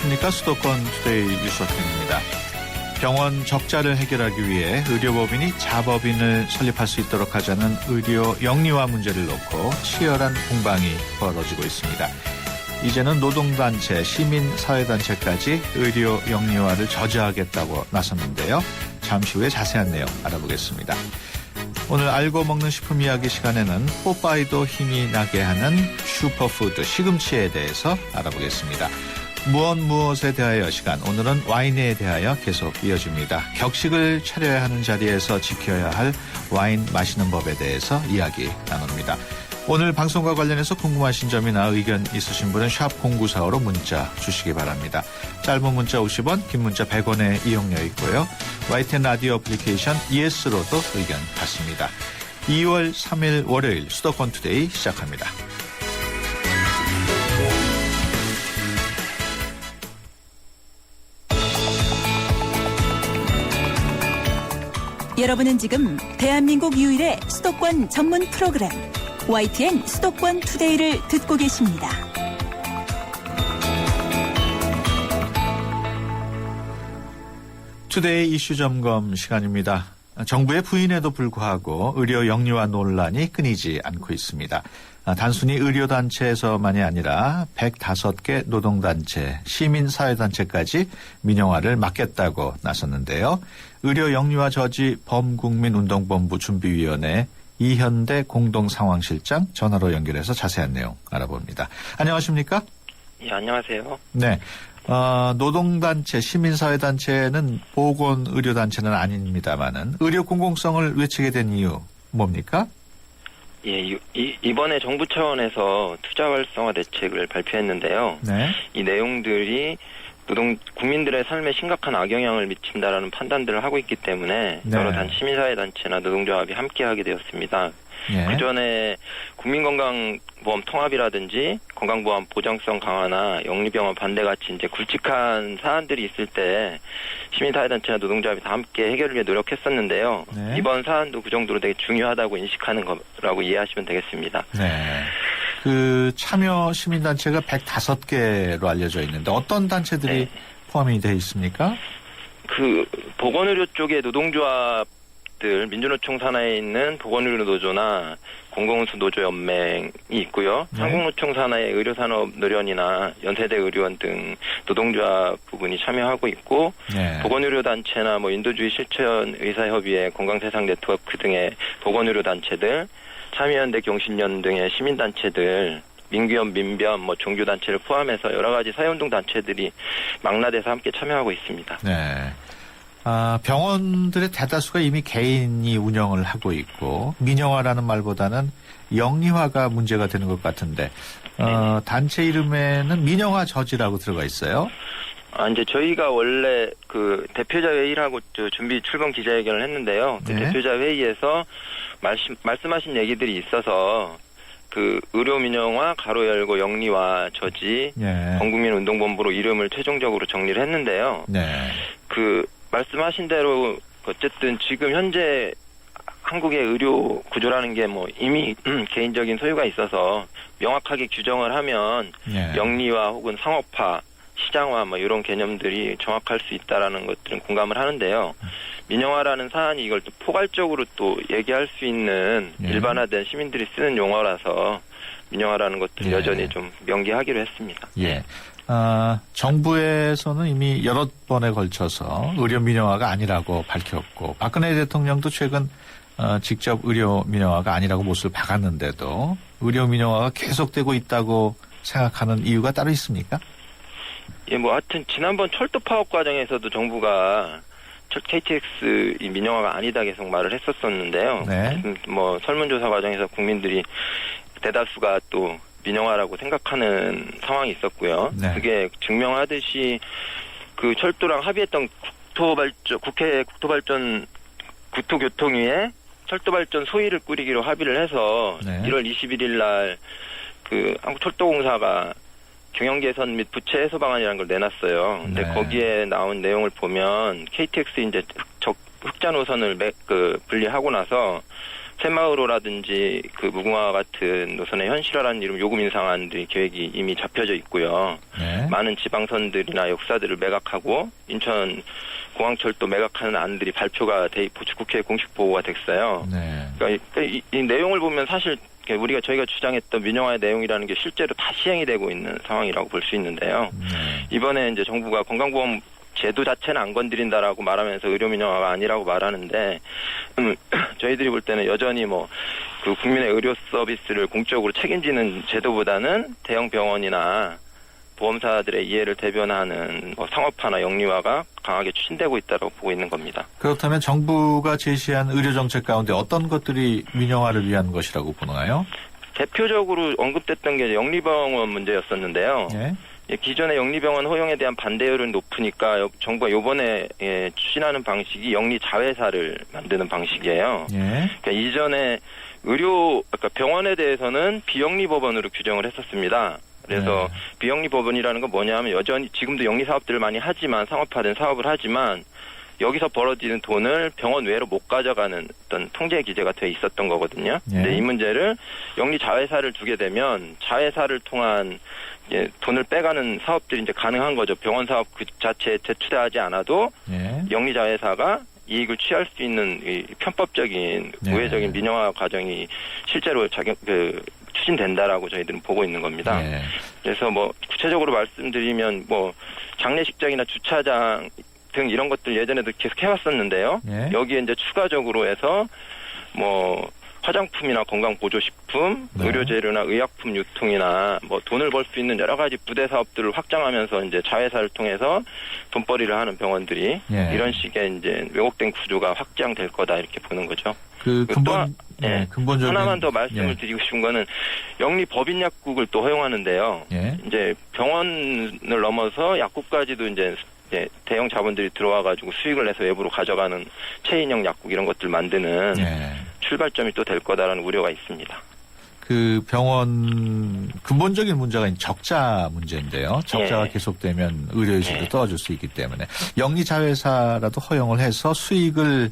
안녕하십니까. 수도권 투데이 유석현입니다. 병원 적자를 해결하기 위해 의료법인이 자법인을 설립할 수 있도록 하자는 의료 영리화 문제를 놓고 치열한 공방이 벌어지고 있습니다. 이제는 노동단체, 시민사회단체까지 의료 영리화를 저지하겠다고 나섰는데요. 잠시 후에 자세한 내용 알아보겠습니다. 오늘 알고 먹는 식품 이야기 시간에는 뽀빠이도 힘이 나게 하는 슈퍼푸드 시금치에 대해서 알아보겠습니다. 무엇에 대하여 시간, 오늘은 와인에 대하여 계속 이어집니다. 격식을 차려야 하는 자리에서 지켜야 할 와인 마시는 법에 대해서 이야기 나눕니다. 오늘 방송과 관련해서 궁금하신 점이나 의견 있으신 분은 샵 0945로 문자 주시기 바랍니다. 짧은 문자 50원, 긴 문자 100원의 이용료 있고요. YTN 라디오 애플리케이션 ES로도 의견 받습니다. 2월 3일 월요일 수도권 투데이 시작합니다. 여러분은 지금 대한민국 유일의 수도권 전문 프로그램 YTN 수도권 투데이를 듣고 계십니다. 투데이 이슈 점검 시간입니다. 정부의 부인에도 불구하고 의료 영리화 논란이 끊이지 않고 있습니다. 단순히 의료단체에서만이 아니라 105개 노동단체, 시민사회단체까지 민영화를 막겠다고 나섰는데요. 의료 영리화 저지 범국민운동본부 준비위원회 이현대 공동상황실장 전화로 연결해서 자세한 내용 알아봅니다. 안녕하십니까? 예, 안녕하세요. 네. 노동단체, 시민사회단체는 보건의료단체는 아닙니다만은 의료 공공성을 외치게 된 이유 뭡니까? 예, 이번에 정부 차원에서 투자 활성화 대책을 발표했는데요. 네. 이 내용들이 국민들의 삶에 심각한 악영향을 미친다라는 판단들을 하고 있기 때문에 네. 여러 시민사회단체나 노동조합이 함께하게 되었습니다. 예. 그전에 국민건강보험 통합이라든지 건강보험 보장성 강화나 영리병원 반대 같이 이제 굵직한 사안들이 있을 때 시민사회단체나 노동조합이 다 함께 해결을 위해 노력했었는데요. 네. 이번 사안도 그 정도로 되게 중요하다고 인식하는 거라고 이해하시면 되겠습니다. 네. 참여 시민단체가 105개로 알려져 있는데 어떤 단체들이 네. 포함이 되어 있습니까? 보건의료 쪽에 노동조합들, 민주노총 산하에 있는 보건의료노조나 공공운수노조연맹이 있고요. 네. 한국노총 산하의 의료산업노련이나 연세대 의료원 등 노동조합 부분이 참여하고 있고, 네. 보건의료단체나 인도주의 실천 의사협의회, 건강세상 네트워크 등의 보건의료단체들, 참여연대 경신련 등의 시민단체들, 민규연, 민변, 종교단체를 포함해서 여러 가지 사회운동 단체들이 망라돼서 함께 참여하고 있습니다. 네. 병원들의 대다수가 이미 개인이 운영을 하고 있고 민영화라는 말보다는 영리화가 문제가 되는 것 같은데 단체 이름에는 민영화 저지라고 들어가 있어요. 이제 저희가 원래 대표자 회의를 하고 준비 출범 기자회견을 했는데요. 그 네. 대표자 회의에서 말씀하신 얘기들이 있어서 의료 민영화 가로 열고 영리화 저지 네. 범국민운동본부로 이름을 최종적으로 정리를 했는데요. 네. 말씀하신 대로 어쨌든 지금 현재 한국의 의료 구조라는 게 이미 개인적인 소유가 있어서 명확하게 규정을 하면 네. 영리화 혹은 상업화, 시장화 이런 개념들이 정확할 수 있다라는 것들은 공감을 하는데요. 민영화라는 사안이 이걸 또 포괄적으로 또 얘기할 수 있는 예. 일반화된 시민들이 쓰는 용어라서 민영화라는 것들은 예. 여전히 좀 명기하기로 했습니다. 예. 정부에서는 이미 여러 번에 걸쳐서 의료 민영화가 아니라고 밝혔고 박근혜 대통령도 최근 직접 의료 민영화가 아니라고 못을 박았는데도 의료 민영화가 계속되고 있다고 생각하는 이유가 따로 있습니까? 예, 하여튼 지난번 철도 파업 과정에서도 정부가 KTX 이 민영화가 아니다 계속 말을 했었었는데요. 네. 설문조사 과정에서 국민들이 대다수가 또 민영화라고 생각하는 상황이 있었고요. 네. 그게 증명하듯이 철도랑 합의했던 국회 국토교통위에 철도발전 소위를 꾸리기로 합의를 해서 네. 1월 21일 날 한국철도공사가 경영 개선 및 부채 해소 방안이라는 걸 내놨어요. 근데 네. 거기에 나온 내용을 보면 KTX 이제 흑자 노선을 분리하고 나서 새마을호라든지 그 무궁화 같은 노선의 현실화라는 이름 요금 인상안들이 계획이 이미 잡혀져 있고요. 네. 많은 지방선들이나 역사들을 매각하고 인천 공항철도 매각하는 안들이 발표가 국회에 공식 보고가 됐어요. 네. 그러니까 이 내용을 보면 사실 저희가 주장했던 민영화의 내용이라는 게 실제로 다 시행이 되고 있는 상황이라고 볼 수 있는데요. 이번에 이제 정부가 건강보험 제도 자체는 안 건드린다라고 말하면서 의료 민영화가 아니라고 말하는데 저희들이 볼 때는 여전히 그 국민의 의료 서비스를 공적으로 책임지는 제도보다는 대형 병원이나 보험사들의 이해를 대변하는 상업화나 영리화가 강하게 추진되고 있다고 보고 있는 겁니다. 그렇다면 정부가 제시한 의료 정책 가운데 어떤 것들이 민영화를 위한 것이라고 보나요? 대표적으로 언급됐던 게 영리병원 문제였었는데요. 예. 기존의 영리병원 허용에 대한 반대율은 높으니까 정부가 이번에 추진하는 방식이 영리자회사를 만드는 방식이에요. 예. 그러니까 이전에 그러니까 병원에 대해서는 비영리법원으로 규정을 했었습니다. 그래서 비영리법원이라는 건 뭐냐면 여전히 지금도 영리사업들을 많이 하지만 상업화된 사업을 하지만 여기서 벌어지는 돈을 병원 외로 못 가져가는 어떤 통제 기제가 돼 있었던 거거든요. 근데 이 문제를 영리자회사를 두게 되면 자회사를 통한 돈을 빼가는 사업들이 이제 가능한 거죠. 병원 사업 그 자체에 재투자하지 않아도 영리자회사가 이익을 취할 수 있는 이 편법적인 우회적인 민영화 과정이 실제로 추진된다라고 저희들은 보고 있는 겁니다. 그래서 구체적으로 말씀드리면 장례식장이나 주차장 등 이런 것들 예전에도 계속 해왔었는데요. 여기에 이제 추가적으로 해서 화장품이나 건강보조식품, 의료재료나 의약품 유통이나 돈을 벌 수 있는 여러 가지 부대 사업들을 확장하면서 이제 자회사를 통해서 돈벌이를 하는 병원들이 이런 식의 이제 왜곡된 구조가 확장될 거다 이렇게 보는 거죠. 근본적인 하나만 더 말씀을 드리고 싶은 거는 영리 법인 약국을 또 허용하는데요. 이제 병원을 넘어서 약국까지도 이제 대형 자본들이 들어와가지고 수익을 내서 외부로 가져가는 체인형 약국 이런 것들 만드는 출발점이 또 될 거다라는 우려가 있습니다. 그 병원 근본적인 문제가 적자 문제인데요. 적자가 계속되면 의료의식도 떨어질 수 있기 때문에 영리자회사라도 허용을 해서 수익을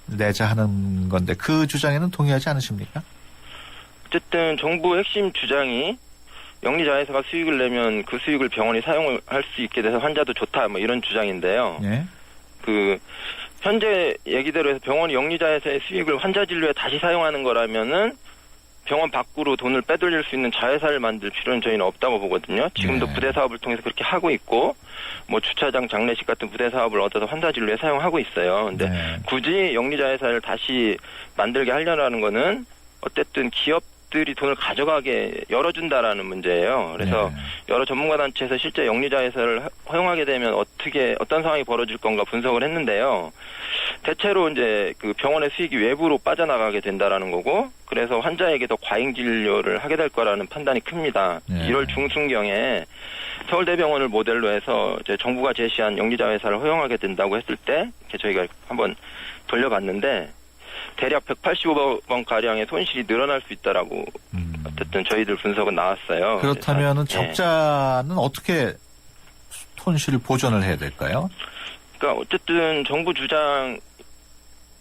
내자 하는 건데 그 주장에는 동의하지 않으십니까? 어쨌든 정부 핵심 주장이 영리자회사가 수익을 내면 그 수익을 병원이 사용을 할 수 있게 돼서 환자도 좋다 이런 주장인데요. 현재 얘기대로 해서 병원이 영리자회사의 수익을 환자 진료에 다시 사용하는 거라면은 병원 밖으로 돈을 빼돌릴 수 있는 자회사를 만들 필요는 저희는 없다고 보거든요. 지금도 부대 사업을 통해서 그렇게 하고 있고 주차장 장례식 같은 부대 사업을 얻어서 환자 진료에 사용하고 있어요. 근데 굳이 영리자회사를 다시 만들게 하려는 거는 어쨌든 기업들이 돈을 가져가게 열어준다라는 문제예요. 그래서 여러 전문가 단체에서 실제 영리자회사를 허용하게 되면 어떤 상황이 벌어질 건가 분석을 했는데요. 대체로 이제 그 병원의 수익이 외부로 빠져나가게 된다라는 거고, 그래서 환자에게 더 과잉 진료를 하게 될 거라는 판단이 큽니다. 1월 중순경에 서울대병원을 모델로 해서 이제 정부가 제시한 영리자회사를 허용하게 된다고 했을 때 저희가 한번 돌려봤는데 대략 185억 원 가량의 손실이 늘어날 수 있다라고 어쨌든 저희들 분석은 나왔어요. 그렇다면은 적자는 어떻게 손실을 보전을 해야 될까요? 그러니까 어쨌든 정부 주장이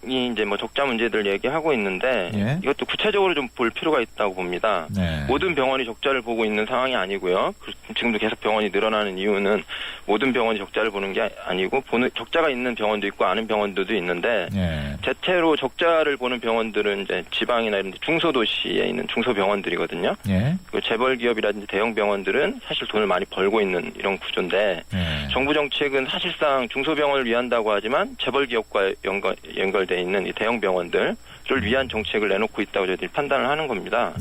이제 적자 문제들 얘기하고 있는데 이것도 구체적으로 좀 볼 필요가 있다고 봅니다. 모든 병원이 적자를 보고 있는 상황이 아니고요. 지금도 계속 병원이 늘어나는 이유는 모든 병원이 적자를 보는 게 아니고 적자가 있는 병원도 있고 아는 병원들도 있는데 대체로 적자를 보는 병원들은 이제 지방이나 이런 중소도시에 있는 중소병원들이거든요. 그 재벌 기업이라든지 대형 병원들은 사실 돈을 많이 벌고 있는 이런 구조인데 정부 정책은 사실상 중소병원을 위한다고 하지만 재벌 기업과 연결돼 있는 이 대형 병원들을 위한 정책을 내놓고 있다고 저희들이 판단을 하는 겁니다.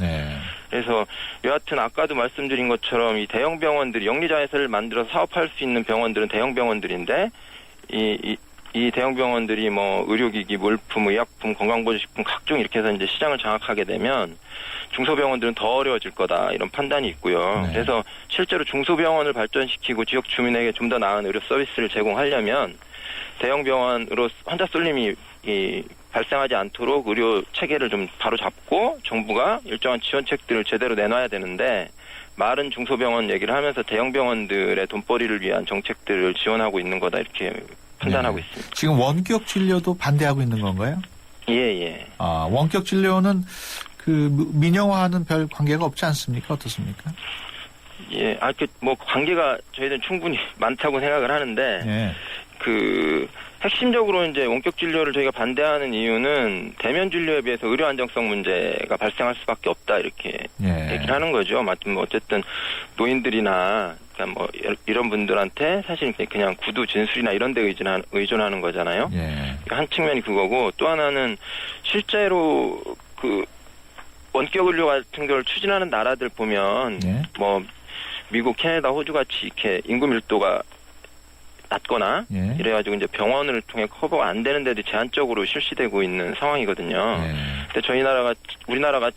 그래서 여하튼 아까도 말씀드린 것처럼 이 대형 병원들이 영리자회사를 만들어서 사업할 수 있는 병원들은 대형 병원들인데 이 대형 병원들이 의료기기, 물품, 의약품, 건강보조식품 각종 이렇게 해서 이제 시장을 장악하게 되면 중소병원들은 더 어려워질 거다 이런 판단이 있고요. 그래서 실제로 중소병원을 발전시키고 지역 주민에게 좀 더 나은 의료 서비스를 제공하려면 대형 병원으로 환자 쏠림이 발생하지 않도록 의료 체계를 좀 바로 잡고 정부가 일정한 지원책들을 제대로 내놔야 되는데 말은 중소병원 얘기를 하면서 대형 병원들의 돈벌이를 위한 정책들을 지원하고 있는 거다 이렇게 판단하고 있습니다. 지금 원격 진료도 반대하고 있는 건가요? 예. 원격 진료는 그 민영화와는 별 관계가 없지 않습니까? 어떻습니까? 예, 관계가 저희는 충분히 많다고 생각을 하는데, 예. 핵심적으로 이제 원격 진료를 저희가 반대하는 이유는 대면 진료에 비해서 의료 안정성 문제가 발생할 수밖에 없다, 이렇게 얘기를 하는 거죠. 어쨌든 노인들이나, 이런 분들한테 사실 그냥 구두 진술이나 이런 데 의존하는 거잖아요. 예. 한 측면이 그거고, 또 하나는 실제로 원격 의료 같은 걸 추진하는 나라들 보면, 예. 미국, 캐나다, 호주 같이 이렇게 인구 밀도가 낮거나 예. 이래가지고 이제 병원을 통해 커버가 안 되는 데도 제한적으로 실시되고 있는 상황이거든요. 예. 근데 우리나라 같이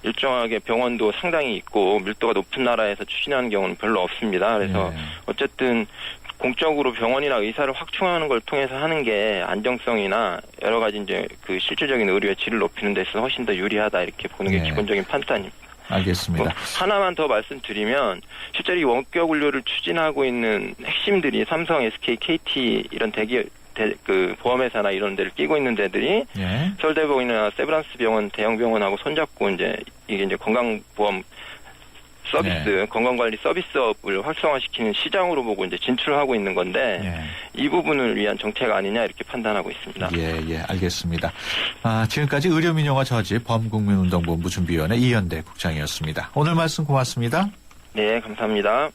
일정하게 병원도 상당히 있고 밀도가 높은 나라에서 추진하는 경우는 별로 없습니다. 그래서 예. 어쨌든 공적으로 병원이나 의사를 확충하는 걸 통해서 하는 게 안정성이나 여러 가지 이제 실질적인 의료의 질을 높이는 데 있어서 훨씬 더 유리하다, 이렇게 보는 게 예. 기본적인 판단입니다. 알겠습니다. 하나만 더 말씀드리면 실제로 이 원격 의료를 추진하고 있는 핵심들이 삼성, SK, KT 이런 보험회사나 이런 데를 끼고 있는 데들이 예. 서울대병원이나 세브란스 병원, 대형 병원하고 손잡고 이게 건강보험 서비스, 네. 건강관리 서비스업을 활성화시키는 시장으로 보고 이제 진출하고 있는 건데 예. 이 부분을 위한 정책 아니냐, 이렇게 판단하고 있습니다. 예, 알겠습니다. 지금까지 의료민영화 저지 범국민운동본부 준비위원회 이현대 국장이었습니다. 오늘 말씀 고맙습니다. 네, 감사합니다.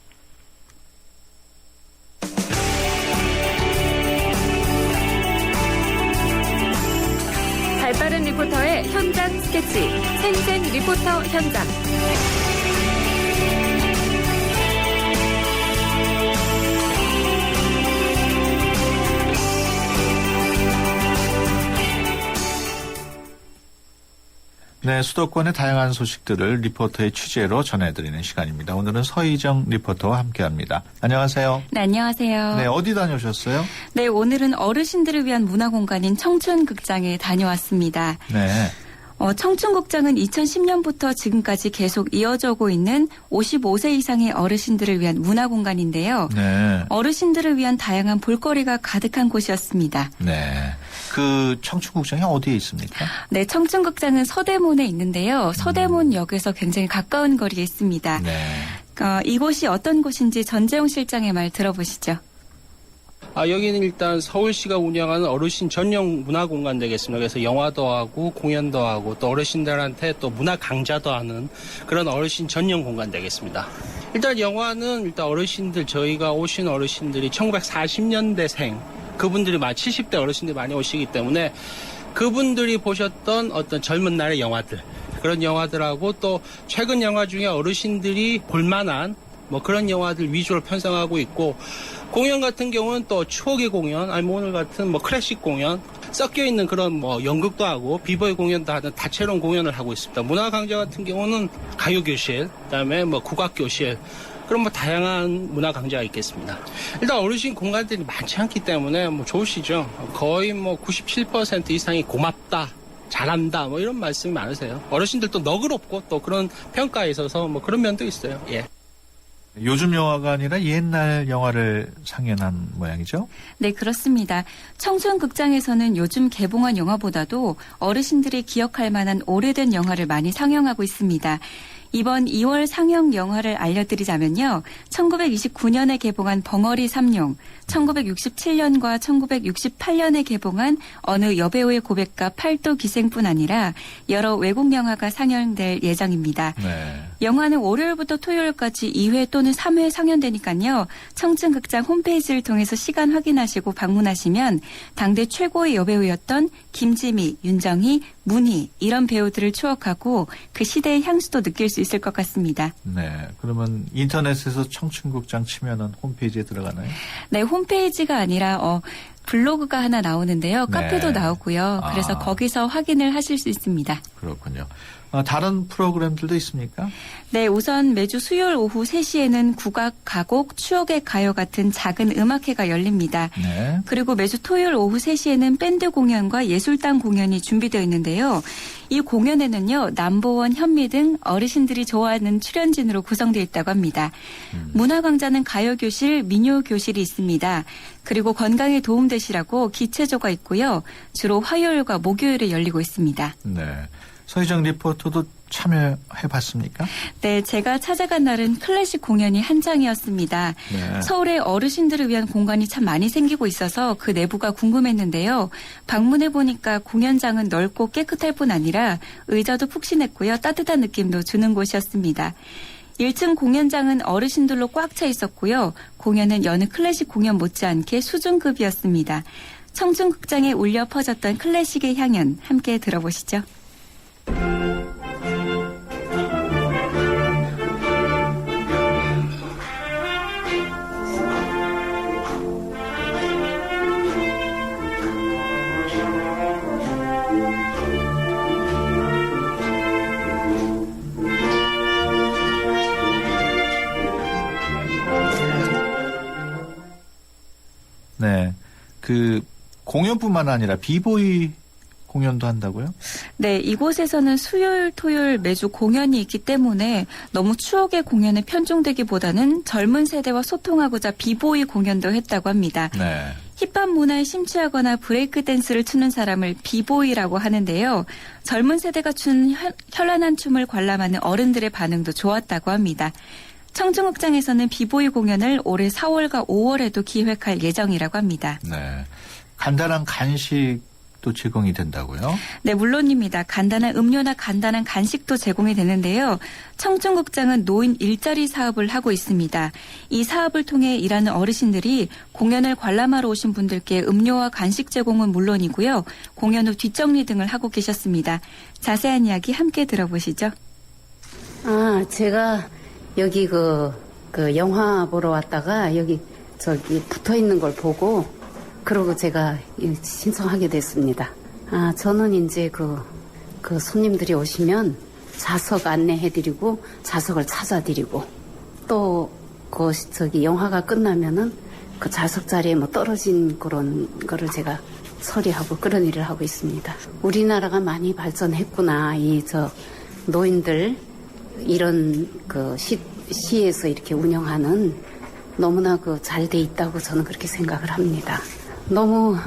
발빠른 리포터의 현장 스케치, 생생 리포터 현장. 네, 수도권의 다양한 소식들을 리포터의 취재로 전해드리는 시간입니다. 오늘은 서희정 리포터와 함께합니다. 안녕하세요. 네, 안녕하세요. 네, 어디 다녀오셨어요? 네, 오늘은 어르신들을 위한 문화공간인 청춘극장에 다녀왔습니다. 네. 청춘극장은 2010년부터 지금까지 계속 이어져 오고 있는 55세 이상의 어르신들을 위한 문화공간인데요. 네. 어르신들을 위한 다양한 볼거리가 가득한 곳이었습니다. 네. 청춘극장이 어디에 있습니까? 네, 청춘극장은 서대문에 있는데요. 서대문역에서 굉장히 가까운 거리에 있습니다. 네. 이곳이 어떤 곳인지 전재용 실장의 말 들어보시죠. 여기는 일단 서울시가 운영하는 어르신 전용 문화공간 되겠습니다. 그래서 영화도 하고 공연도 하고 또 어르신들한테 또 문화 강좌도 하는 그런 어르신 전용 공간 되겠습니다. 일단 영화는 어르신들, 저희가 오신 어르신들이 1940년대생, 그분들이 70대 어르신들이 많이 오시기 때문에 그분들이 보셨던 어떤 젊은 날의 영화들, 그런 영화들하고 또 최근 영화 중에 어르신들이 볼만한 그런 영화들 위주로 편성하고 있고, 공연 같은 경우는 또 추억의 공연, 아니면 오늘 같은 클래식 공연 섞여 있는 그런 연극도 하고 비보이 공연도 하는 다채로운 공연을 하고 있습니다. 문화 강좌 같은 경우는 가요 교실, 그다음에 국악 교실, 그런 다양한 문화 강좌가 있겠습니다. 일단 어르신 공간들이 많지 않기 때문에 좋으시죠. 거의 97% 이상이 고맙다, 잘한다, 이런 말씀이 많으세요. 어르신들도 너그럽고 또 그런 평가에 있어서 그런 면도 있어요. 예. 요즘 영화가 아니라 옛날 영화를 상연한 모양이죠? 네, 그렇습니다. 청춘극장에서는 요즘 개봉한 영화보다도 어르신들이 기억할 만한 오래된 영화를 많이 상영하고 있습니다. 이번 2월 상영 영화를 알려드리자면요. 1929년에 개봉한 벙어리 삼룡, 1967년과 1968년에 개봉한 어느 여배우의 고백과 팔도 기생뿐 아니라 여러 외국 영화가 상영될 예정입니다. 네. 영화는 월요일부터 토요일까지 2회 또는 3회 상영되니까요. 청춘극장 홈페이지를 통해서 시간 확인하시고 방문하시면 당대 최고의 여배우였던 김지미, 윤정희, 문희 이런 배우들을 추억하고 그 시대의 향수도 느낄 수 있을 것 같습니다. 네. 그러면 인터넷에서 청춘극장 치면은 홈페이지에 들어가나요? 네, 홈페이지가 아니라 블로그가 하나 나오는데요. 카페도 네. 나오고요. 그래서 거기서 확인을 하실 수 있습니다. 그렇군요. 다른 프로그램들도 있습니까? 네, 우선 매주 수요일 오후 3시에는 국악, 가곡, 추억의 가요 같은 작은 음악회가 열립니다. 네. 그리고 매주 토요일 오후 3시에는 밴드 공연과 예술단 공연이 준비되어 있는데요. 이 공연에는요, 남보원, 현미 등 어르신들이 좋아하는 출연진으로 구성되어 있다고 합니다. 문화광장은 가요교실, 민요교실이 있습니다. 그리고 건강에 도움되시라고 기체조가 있고요. 주로 화요일과 목요일에 열리고 있습니다. 네. 서희정 리포터도 참여해봤습니까? 네, 제가 찾아간 날은 클래식 공연이 한창이었습니다. 네. 서울에 어르신들을 위한 공간이 참 많이 생기고 있어서 그 내부가 궁금했는데요. 방문해 보니까 공연장은 넓고 깨끗할 뿐 아니라 의자도 푹신했고요. 따뜻한 느낌도 주는 곳이었습니다. 1층 공연장은 어르신들로 꽉 차 있었고요. 공연은 여느 클래식 공연 못지않게 수준급이었습니다. 청춘극장에 울려 퍼졌던 클래식의 향연 함께 들어보시죠. 네. 그 공연뿐만 아니라 비보이 공연도 한다고요? 네, 이곳에서는 수요일, 토요일 매주 공연이 있기 때문에 너무 추억의 공연에 편중되기보다는 젊은 세대와 소통하고자 비보이 공연도 했다고 합니다. 네. 힙합 문화에 심취하거나 브레이크 댄스를 추는 사람을 비보이라고 하는데요. 젊은 세대가 추는 현란한 춤을 관람하는 어른들의 반응도 좋았다고 합니다. 청중극장에서는 비보이 공연을 올해 4월과 5월에도 기획할 예정이라고 합니다. 네. 간단한 간식도 제공이 된다고요? 네, 물론입니다. 간단한 음료나 간단한 간식도 제공이 되는데요. 청중극장은 노인 일자리 사업을 하고 있습니다. 이 사업을 통해 일하는 어르신들이 공연을 관람하러 오신 분들께 음료와 간식 제공은 물론이고요. 공연 후 뒷정리 등을 하고 계셨습니다. 자세한 이야기 함께 들어보시죠. 제가 여기 그 영화 보러 왔다가 여기 저기 붙어 있는 걸 보고 그러고 제가 신청하게 됐습니다. 저는 이제 그 손님들이 오시면 좌석 안내해드리고 좌석을 찾아드리고 또 저기 영화가 끝나면은 그 좌석 자리에 뭐 떨어진 그런 거를 제가 처리하고 그런 일을 하고 있습니다. 우리나라가 많이 발전했구나. 노인들 이런 시에서 이렇게 운영하는 너무나 잘 돼 있다고 저는 그렇게 생각을 합니다. 너무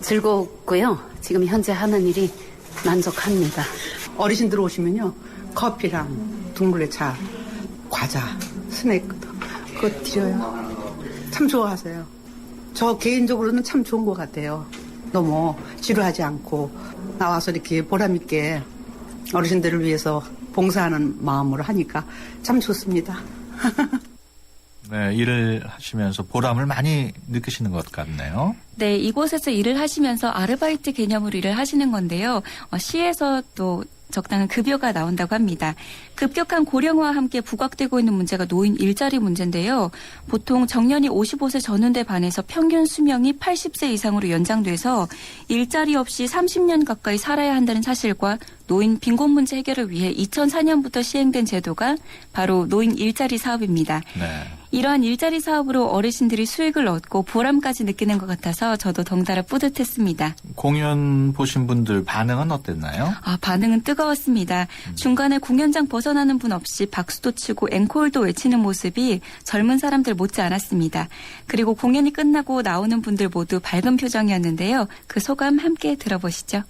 즐겁고요. 지금 현재 하는 일이 만족합니다. 어르신들 오시면요. 커피랑 둥글레 차, 과자, 스낵도 그거 드려요. 참 좋아하세요. 저 개인적으로는 참 좋은 것 같아요. 너무 지루하지 않고 나와서 이렇게 보람 있게 어르신들을 위해서 봉사하는 마음으로 하니까 참 좋습니다. 네, 일을 하시면서 보람을 많이 느끼시는 것 같네요. 네, 이곳에서 일을 하시면서 아르바이트 개념으로 일을 하시는 건데요. 시에서 또 적당한 급여가 나온다고 합니다. 급격한 고령화와 함께 부각되고 있는 문제가 노인 일자리 문제인데요. 보통 정년이 55세 전후대 반해서 평균 수명이 80세 이상으로 연장돼서 일자리 없이 30년 가까이 살아야 한다는 사실과 노인 빈곤 문제 해결을 위해 2004년부터 시행된 제도가 바로 노인 일자리 사업입니다. 네. 이러한 일자리 사업으로 어르신들이 수익을 얻고 보람까지 느끼는 것 같아서 저도 덩달아 뿌듯했습니다. 공연 보신 분들 반응은 어땠나요? 반응은 뜨거웠습니다. 중간에 공연장 벗어나는 분 없이 박수도 치고 앵콜도 외치는 모습이 젊은 사람들 못지 않았습니다. 그리고 공연이 끝나고 나오는 분들 모두 밝은 표정이었는데요. 그 소감 함께 들어보시죠.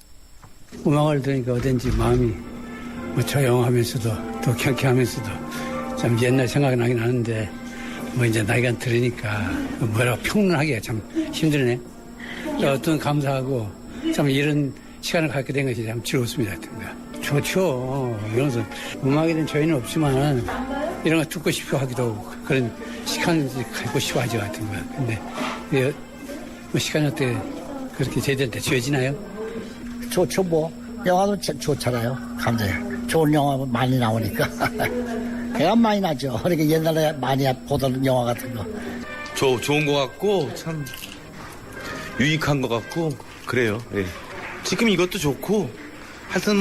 음악을 들으니까 어딘지 마음이 조용하면서도 또 경쾌하면서도 참 옛날 생각이 나긴 하는데 이제 나이가 들으니까 뭐라고 평론하기가 참 힘드네. 어떤 감사하고 참 이런 시간을 갖게 된 것이 참 즐겁습니다. 좋죠. 이러면서 음악에 대한 저희는 없지만 이런 거 듣고 싶어 하기도 하고 그런 시간을 갖고 싶어 하지 같은 거야. 근데 시간이 어떻게 그렇게 제대로 지어지나요? 좋죠, 뭐. 영화도 좋잖아요. 감사해요. 좋은 영화 많이 나오니까. 배가 많이 나죠. 그러니까 옛날에 많이 보던 영화 같은 거. 좋은 것 같고, 참, 유익한 것 같고, 그래요. 예. 지금 이것도 좋고, 하여튼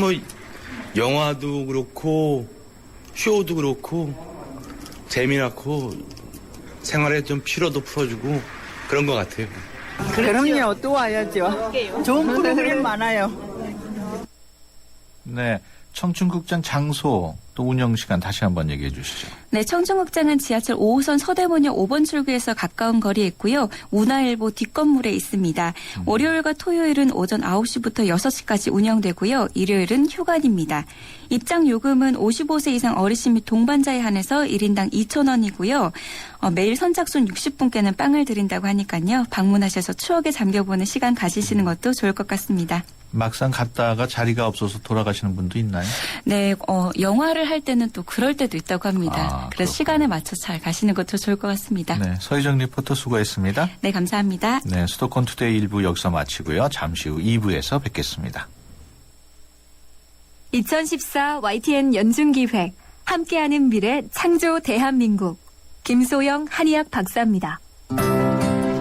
영화도 그렇고 쇼도 그렇고 재미나고 생활에 좀 피로도 풀어주고 그런 것 같아요. 그럼요. 또 와야죠. 좋은 프로그램 많아요. 네. 청춘극장 장소 또 운영 시간 다시 한번 얘기해 주시죠. 네, 청춘극장은 지하철 5호선 서대문역 5번 출구에서 가까운 거리에 있고요. 운하일보 뒷건물에 있습니다. 월요일과 토요일은 오전 9시부터 6시까지 운영되고요. 일요일은 휴관입니다. 입장 요금은 55세 이상 어르신 및 동반자에 한해서 1인당 2,000원이고요. 매일 선착순 60분께는 빵을 드린다고 하니까요. 방문하셔서 추억에 잠겨보는 시간 가지시는 것도 좋을 것 같습니다. 막상 갔다가 자리가 없어서 돌아가시는 분도 있나요? 네, 영화를 할 때는 또 그럴 때도 있다고 합니다. 그래서 그렇군요. 시간에 맞춰 잘 가시는 것도 좋을 것 같습니다. 네, 서희정 리포터 수고했습니다. 네, 감사합니다. 네, 수도권 투데이 1부 여기서 마치고요. 잠시 후 2부에서 뵙겠습니다. 2014 YTN 연중기획 함께하는 미래 창조 대한민국 김소영 한의학 박사입니다.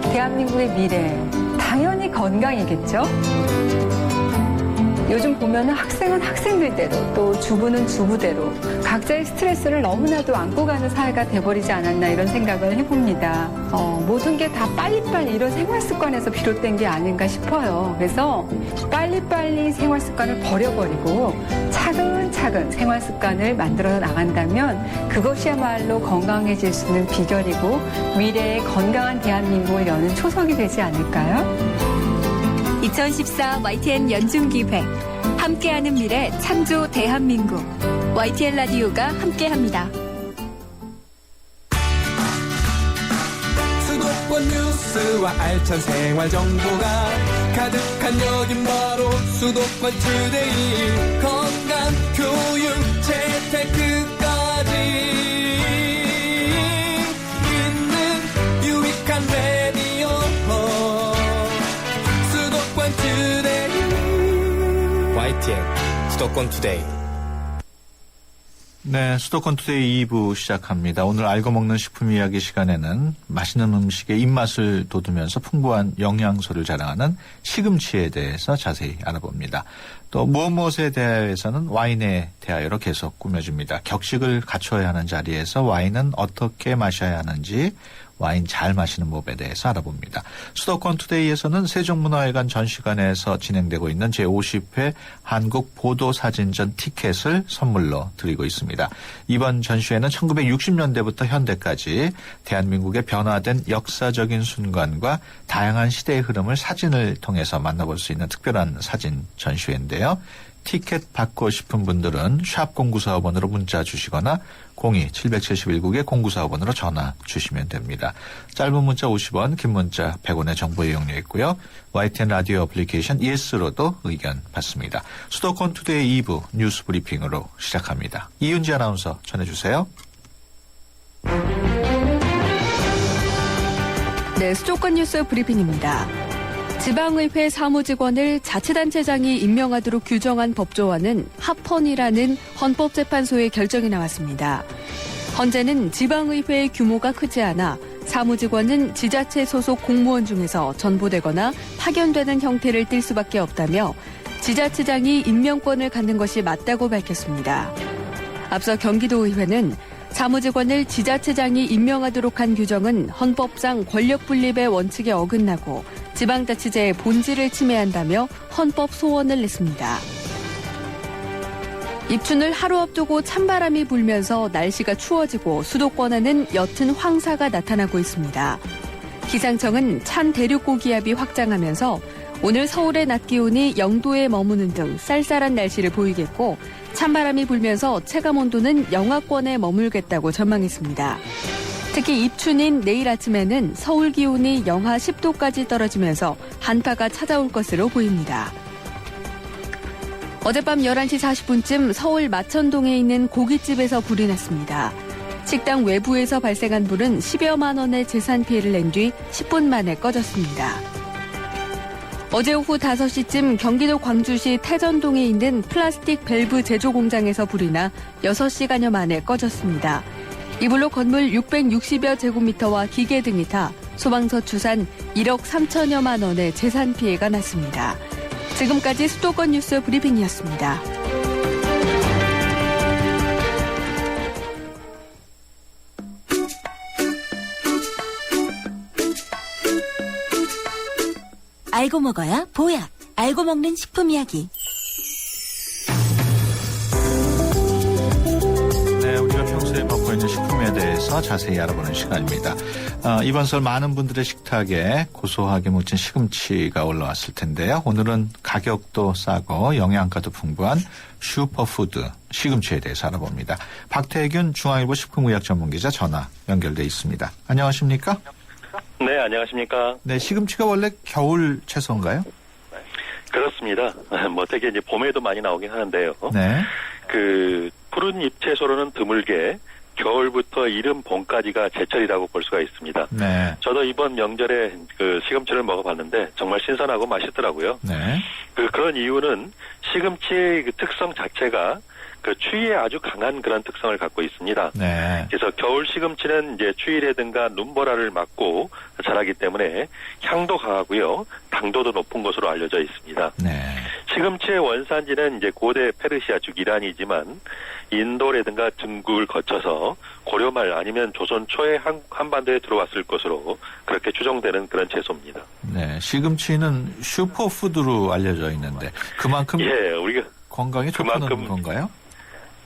대한민국의 미래 당연히 건강이겠죠? 요즘 보면은 학생은 학생들대로 또 주부는 주부대로 각자의 스트레스를 너무나도 안고 가는 사회가 돼버리지 않았나 이런 생각을 해봅니다. 모든 게 다 빨리빨리 이런 생활 습관에서 비롯된 게 아닌가 싶어요. 그래서 빨리빨리 생활 습관을 버려버리고 차근차근 생활 습관을 만들어 나간다면 그것이야말로 건강해질 수 있는 비결이고 미래의 건강한 대한민국을 여는 초석이 되지 않을까요? 2014 YTN 연중기획 함께하는 미래 창조 대한민국 YTN 라디오가 함께합니다. 수도권 뉴스와 알찬 생활 정보가 가득한 여긴 바로 수도권 투데이. 건강, 교육, 재테크까지 있는 유익한 라디오 수도권 투데이. YTN 수도권 투데이. 네, 수도권 투데이 2부 시작합니다. 오늘 알고 먹는 식품 이야기 시간에는 맛있는 음식의 입맛을 돋우면서 풍부한 영양소를 자랑하는 시금치에 대해서 자세히 알아봅니다. 또 무엇에 대해서는 와인에 대하여로 계속 꾸며줍니다. 격식을 갖춰야 하는 자리에서 와인은 어떻게 마셔야 하는지 와인 잘 마시는 법에 대해서 알아봅니다. 수도권 투데이에서는 세종문화회관 전시관에서 진행되고 있는 제50회 한국 보도사진전 티켓을 선물로 드리고 있습니다. 이번 전시회는 1960년대부터 현대까지 대한민국의 변화된 역사적인 순간과 다양한 시대의 흐름을 사진을 통해서 만나볼 수 있는 특별한 사진 전시회인데요. 티켓 받고 싶은 분들은 샵 0945번으로 문자 주시거나 02-771국에 0945번으로 전화 주시면 됩니다. 짧은 문자 50원, 긴 문자 100원의 정보 이용료 있고요. YTN 라디오 애플리케이션 ES로도 의견 받습니다. 수도권 투데이 2부 뉴스 브리핑으로 시작합니다. 이윤지 아나운서 전해주세요. 네, 수도권 뉴스 브리핑입니다. 지방의회 사무직원을 자치단체장이 임명하도록 규정한 법조안은 합헌이라는 헌법재판소의 결정이 나왔습니다. 헌재는 지방의회의 규모가 크지 않아 사무직원은 지자체 소속 공무원 중에서 전보되거나 파견되는 형태를 띨 수밖에 없다며 지자체장이 임명권을 갖는 것이 맞다고 밝혔습니다. 앞서 경기도의회는 사무직원을 지자체장이 임명하도록 한 규정은 헌법상 권력분립의 원칙에 어긋나고 지방자치제의 본질을 침해한다며 헌법 소원을 냈습니다. 입춘을 하루 앞두고 찬바람이 불면서 날씨가 추워지고 수도권에는 옅은 황사가 나타나고 있습니다. 기상청은 찬 대륙고기압이 확장하면서 오늘 서울의 낮 기온이 0도에 머무는 등 쌀쌀한 날씨를 보이겠고 찬바람이 불면서 체감온도는 영하권에 머물겠다고 전망했습니다. 특히 입춘인 내일 아침에는 서울 기온이 영하 10도까지 떨어지면서 한파가 찾아올 것으로 보입니다. 어젯밤 11시 40분쯤 서울 마천동에 있는 고깃집에서 불이 났습니다. 식당 외부에서 발생한 불은 10여만 원의 재산 피해를 낸 뒤 10분 만에 꺼졌습니다. 어제 오후 5시쯤 경기도 광주시 태전동에 있는 플라스틱 밸브 제조 공장에서 불이 나 6시간여 만에 꺼졌습니다. 이 불로 건물 660여 제곱미터와 기계 등이 타 소방서 추산 1억 3천여만 원의 재산 피해가 났습니다. 지금까지 수도권 뉴스 브리핑이었습니다. 알고 먹어야 보약. 알고 먹는 식품 이야기. 네, 우리가 평소에 먹고 있는 식품에 대해서 자세히 알아보는 시간입니다. 이번 설 많은 분들의 식탁에 고소하게 묻힌 시금치가 올라왔을 텐데요. 오늘은 가격도 싸고 영양가도 풍부한 슈퍼푸드 시금치에 대해서 알아봅니다. 박태균 중앙일보 식품의학 전문기자 전화 연결돼 있습니다. 안녕하십니까? 네, 안녕하십니까? 네, 시금치가 원래 겨울 채소인가요? 그렇습니다. 뭐 되게 이제 봄에도 많이 나오긴 하는데요. 네. 그 푸른 잎 채소로는 드물게 겨울부터 이른 봄까지가 제철이라고 볼 수가 있습니다. 네. 저도 이번 명절에 그 시금치를 먹어봤는데 정말 신선하고 맛있더라고요. 네. 그런 이유는 시금치의 그 특성 자체가 그 추위에 아주 강한 그런 특성을 갖고 있습니다. 네. 그래서 겨울 시금치는 이제 추위라든가 눈보라를 막고 자라기 때문에 향도 강하고요, 당도도 높은 것으로 알려져 있습니다. 네. 시금치의 원산지는 이제 고대 페르시아 즉 이란이지만 인도라든가 중국을 거쳐서 고려말 아니면 조선 초에 한반도에 들어왔을 것으로 그렇게 추정되는 그런 채소입니다. 네, 시금치는 슈퍼푸드로 알려져 있는데 그만큼 예, 우리가 건강에 좋다는 건가요?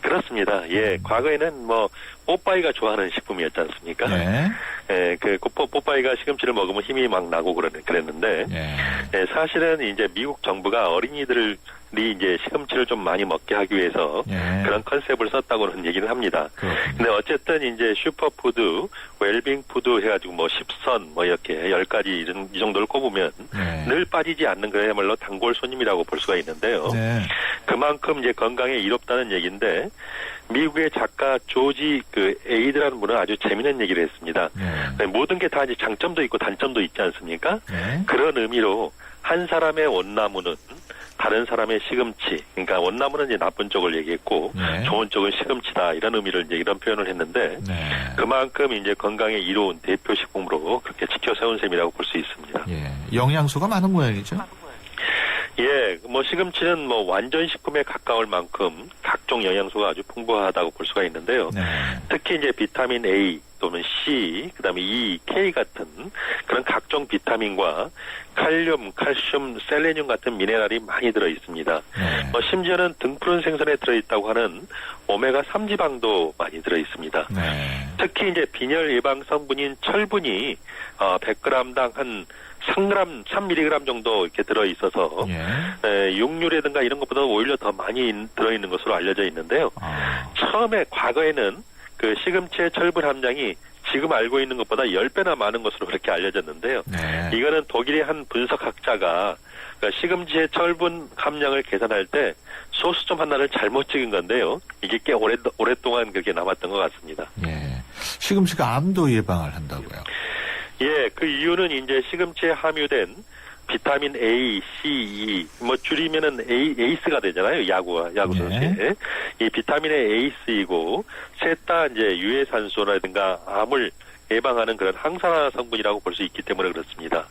그렇습니다. 예, 과거에는 뭐 뽀빠이가 좋아하는 식품이었지 않습니까? 네. 예, 그 뽀빠이가 시금치를 먹으면 힘이 막 나고 그랬는데, 네. 예, 사실은 이제 미국 정부가 어린이들이 이제 시금치를 좀 많이 먹게 하기 위해서 네. 그런 컨셉을 썼다고는 얘기는 합니다. 근데 어쨌든 이제 슈퍼푸드, 웰빙푸드 해가지고 뭐 10선 뭐 이렇게 10가지 이 정도를 꼽으면 네. 늘 빠지지 않는 그야말로 단골 손님이라고 볼 수가 있는데요. 네. 그만큼 이제 건강에 이롭다는 얘기인데, 미국의 작가 조지 에이드라는 분은 아주 재미있는 얘기를 했습니다. 네. 모든 게 다 이제 장점도 있고 단점도 있지 않습니까? 네. 그런 의미로 한 사람의 원나무는 다른 사람의 시금치, 그러니까 원나무는 이제 나쁜 쪽을 얘기했고 네. 좋은 쪽은 시금치다 이런 의미를 이제 이런 표현을 했는데 네. 그만큼 이제 건강에 이로운 대표 식품으로 그렇게 지켜 세운 셈이라고 볼 수 있습니다. 예. 영양소가 많은 모양이죠. 예, 뭐 시금치는 뭐 완전 식품에 가까울 만큼 각종 영양소가 아주 풍부하다고 볼 수가 있는데요. 네. 특히 이제 비타민 A 또는 C, 그다음에 E, K 같은 그런 각종 비타민과 칼륨, 칼슘, 셀레늄 같은 미네랄이 많이 들어 있습니다. 네. 뭐 심지어는 등푸른 생선에 들어 있다고 하는 오메가 3 지방도 많이 들어 있습니다. 네. 특히 이제 빈혈 예방 성분인 철분이 100g당 한 3mg 정도 이렇게 들어 있어서 육류라든가 이런 것보다 오히려 더 많이 들어있는 것으로 알려져 있는데요. 처음에 과거에는 그 시금치의 철분 함량이 지금 알고 있는 것보다 10배나 많은 것으로 그렇게 알려졌는데요. 네. 이거는 독일의 한 분석학자가 그러니까 시금치의 철분 함량을 계산할 때 소수점 하나를 잘못 찍은 건데요. 이게 꽤 오랫동안 그렇게 남았던 것 같습니다. 예. 시금치가 암도 예방을 한다고요. 예, 그 이유는 이제 시금치에 함유된 비타민 A, C, E, 뭐 줄이면은 에이스가 되잖아요. 야구 선수에. 이 비타민의 에이스이고 셋 다 이제 유해산소라든가 암을 예방하는 그런 항산화 성분이라고 볼 수 있기 때문에 그렇습니다.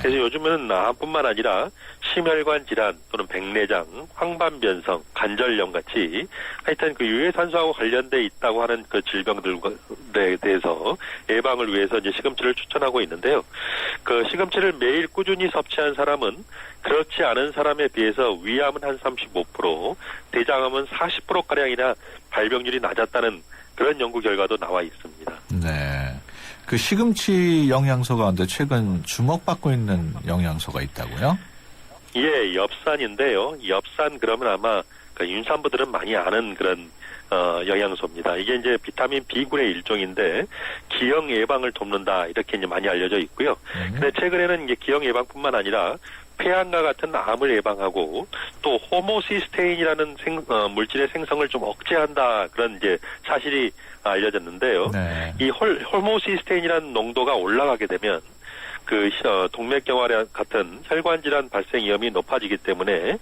그래서 요즘은 암뿐만 아니라 심혈관 질환 또는 백내장, 황반변성, 관절염 같이 하여튼 그 유해산소하고 관련돼 있다고 하는 그 질병들에 대해서 예방을 위해서 이제 시금치를 추천하고 있는데요. 그 시금치를 매일 꾸준히 섭취한 사람은 그렇지 않은 사람에 비해서 위암은 한 35%, 대장암은 40%가량이나 발병률이 낮았다는 그런 연구 결과도 나와 있습니다. 네. 그 시금치 영양소 가운데 최근 주목받고 있는 영양소가 있다고요? 예, 엽산인데요. 엽산 그러면 아마 그 윤산부들은 많이 아는 그런 영양소입니다. 이게 이제 비타민 B군의 일종인데 기형 예방을 돕는다 이렇게 이제 많이 알려져 있고요. 근데 최근에는 이제 기형 예방뿐만 아니라 폐암과 같은 암을 예방하고 또 호모시스테인이라는 물질의 생성을 좀 억제한다 그런 이제 사실이 알려졌는데요. 네. 이 호모시스테인이라는 농도가 올라가게 되면 그 동맥경화 같은 혈관 질환 발생 위험이 높아지기 때문에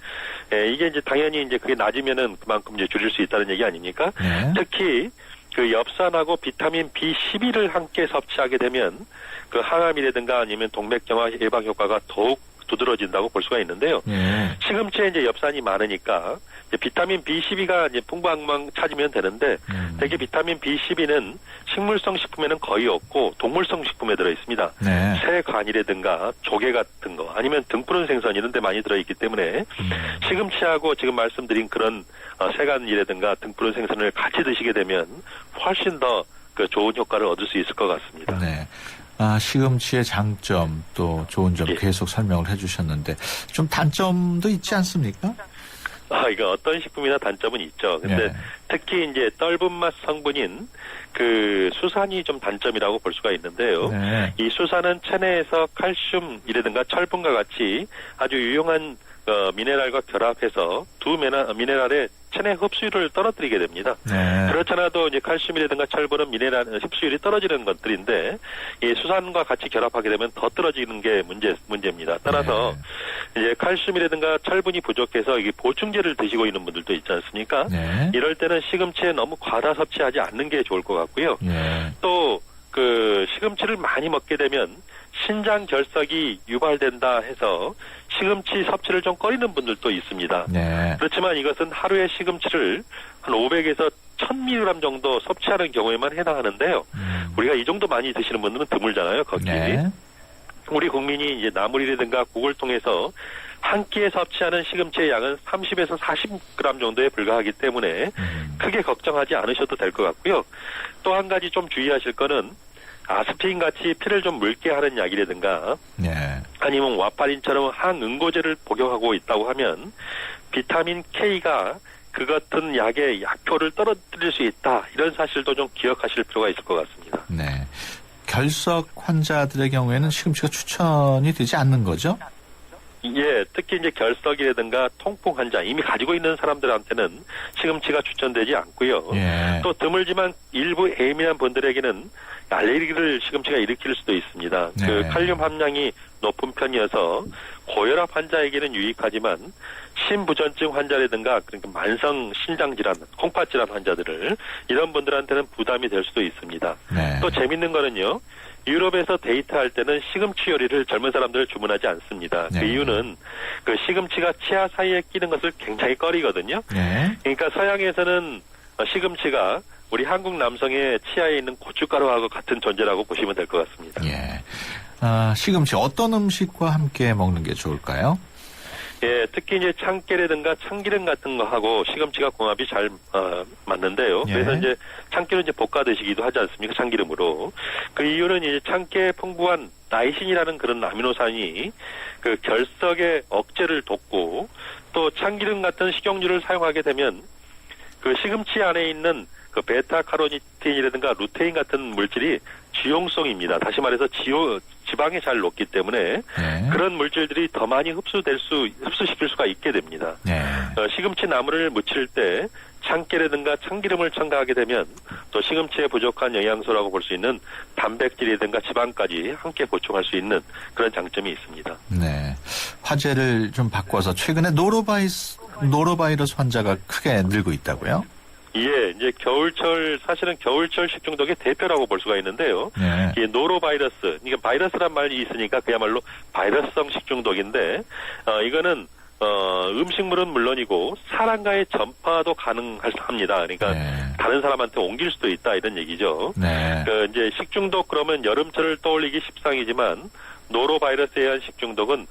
이게 이제 당연히 이제 그게 낮으면은 그만큼 이제 줄일 수 있다는 얘기 아닙니까? 네. 특히 그 엽산하고 비타민 B12를 함께 섭취하게 되면 그 항암이라든가 아니면 동맥경화 예방 효과가 더욱 두드러진다고 볼 수가 있는데요. 시금치에 이제 엽산이 많으니까 이제 비타민 B12가 이제 풍부한 것만 찾으면 되는데 대개 비타민 B12는 식물성 식품에는 거의 없고 동물성 식품에 들어 있습니다. 새 간이라든가 조개 같은 거 아니면 등푸른 생선 이런 데 많이 들어 있기 때문에 시금치하고 지금 말씀드린 그런 새간이라든가 등푸른 생선을 같이 드시게 되면 훨씬 더 그 좋은 효과를 얻을 수 있을 것 같습니다. 네. 시금치의 장점 또 좋은 점 계속 설명을 해주셨는데 좀 단점도 있지 않습니까? 이거 어떤 식품이나 단점은 있죠. 근데 특히 이제 떫은 맛 성분인 그 수산이 좀 단점이라고 볼 수가 있는데요. 이 수산은 체내에서 칼슘이라든가 철분과 같이 아주 유용한 미네랄과 결합해서 두 미네랄의 체내 흡수율을 떨어뜨리게 됩니다. 그렇잖아도 이제 칼슘이라든가 철분은 미네랄 흡수율이 떨어지는 것들인데 이 수산과 같이 결합하게 되면 더 떨어지는 게 문제입니다. 따라서 이제 칼슘이라든가 철분이 부족해서 이게 보충제를 드시고 있는 분들도 있지 않습니까? 이럴 때는 시금치에 너무 과다 섭취하지 않는 게 좋을 것 같고요. 또 그 시금치를 많이 먹게 되면 신장 결석이 유발된다 해서 시금치 섭취를 좀 꺼리는 분들도 있습니다. 그렇지만 이것은 하루에 시금치를 한 500에서 1000mg 정도 섭취하는 경우에만 해당하는데요. 우리가 이 정도 많이 드시는 분들은 드물잖아요. 거기에. 우리 국민이 이제 나물이라든가 국을 통해서 한 끼에 섭취하는 시금치의 양은 30에서 40g 정도에 불과하기 때문에 크게 걱정하지 않으셔도 될 것 같고요. 또 한 가지 좀 주의하실 거는 아스피린 같이 피를 좀 묽게 하는 약이라든가 아니면 와파린처럼 항응고제를 복용하고 있다고 하면 비타민 K가 그 같은 약의 약효를 떨어뜨릴 수 있다. 이런 사실도 좀 기억하실 필요가 있을 것 같습니다. 결석 환자들의 경우에는 시금치가 추천이 되지 않는 거죠? 예, 특히 이제 결석이라든가 통풍 환자 이미 가지고 있는 사람들한테는 시금치가 추천되지 않고요. 또 드물지만 일부 예민한 분들에게는 알레르기를 시금치가 일으킬 수도 있습니다. 그 칼륨 함량이 높은 편이어서 고혈압 환자에게는 유익하지만 심부전증 환자라든가 그러니까 만성 신장 질환, 콩팥 질환 환자들을 이런 분들한테는 부담이 될 수도 있습니다. 또 재밌는 거는요. 유럽에서 데이트할 때는 시금치 요리를 젊은 사람들 주문하지 않습니다. 그 이유는 그 시금치가 치아 사이에 끼는 것을 굉장히 꺼리거든요. 그러니까 서양에서는 시금치가 우리 한국 남성의 치아에 있는 고춧가루하고 같은 존재라고 보시면 될 것 같습니다. 시금치 어떤 음식과 함께 먹는 게 좋을까요? 예, 특히 이제 참깨라든가 참기름 같은 거 하고 시금치가 궁합이 잘 맞는데요. 그래서 이제 참깨는 이제 볶아 드시기도 하지 않습니까? 참기름으로. 그 이유는 이제 참깨에 풍부한 나이신이라는 그런 아미노산이 그 결석의 억제를 돕고 또 참기름 같은 식용유를 사용하게 되면 그 시금치 안에 있는 그 베타카로틴이라든가 루테인 같은 물질이 지용성입니다. 다시 말해서 지방에 잘 녹기 때문에 그런 물질들이 더 많이 흡수시킬 수가 있게 됩니다. 시금치 나물을 무칠 때 참깨라든가 참기름을 첨가하게 되면 또 시금치에 부족한 영양소라고 볼 수 있는 단백질이라든가 지방까지 함께 보충할 수 있는 그런 장점이 있습니다. 화제를 좀 바꿔서 최근에 노로바이러스 환자가 크게 늘고 있다고요? 예, 이제 사실은 겨울철 식중독의 대표라고 볼 수가 있는데요. 이 노로바이러스, 이게 바이러스란 말이 있으니까 그야말로 바이러스성 식중독인데, 이거는, 음식물은 물론이고, 사람과의 전파도 가능합니다. 그러니까, 다른 사람한테 옮길 수도 있다, 이런 얘기죠. 이제 식중독 그러면 여름철을 떠올리기 십상이지만, 노로바이러스에 의한 식중독은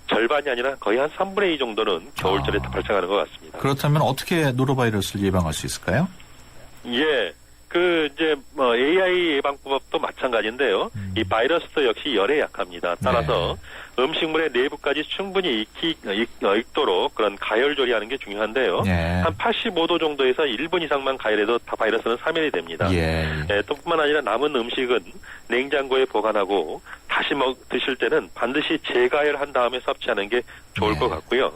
절반이 아니라 거의 한 3분의 2 정도는 겨울철에 발생하는 것 같습니다. 그렇다면 어떻게 노로바이러스를 예방할 수 있을까요? 예. AI 예방법도 마찬가지인데요. 이 바이러스도 역시 열에 약합니다. 따라서 음식물의 내부까지 충분히 익도록 그런 가열 조리하는 게 중요한데요. 한 85도 정도에서 1분 이상만 가열해도 다 바이러스는 사멸이 됩니다. 또 뿐만 아니라 남은 음식은 냉장고에 보관하고 다시 드실 때는 반드시 재가열한 다음에 섭취하는 게 좋을 것 같고요.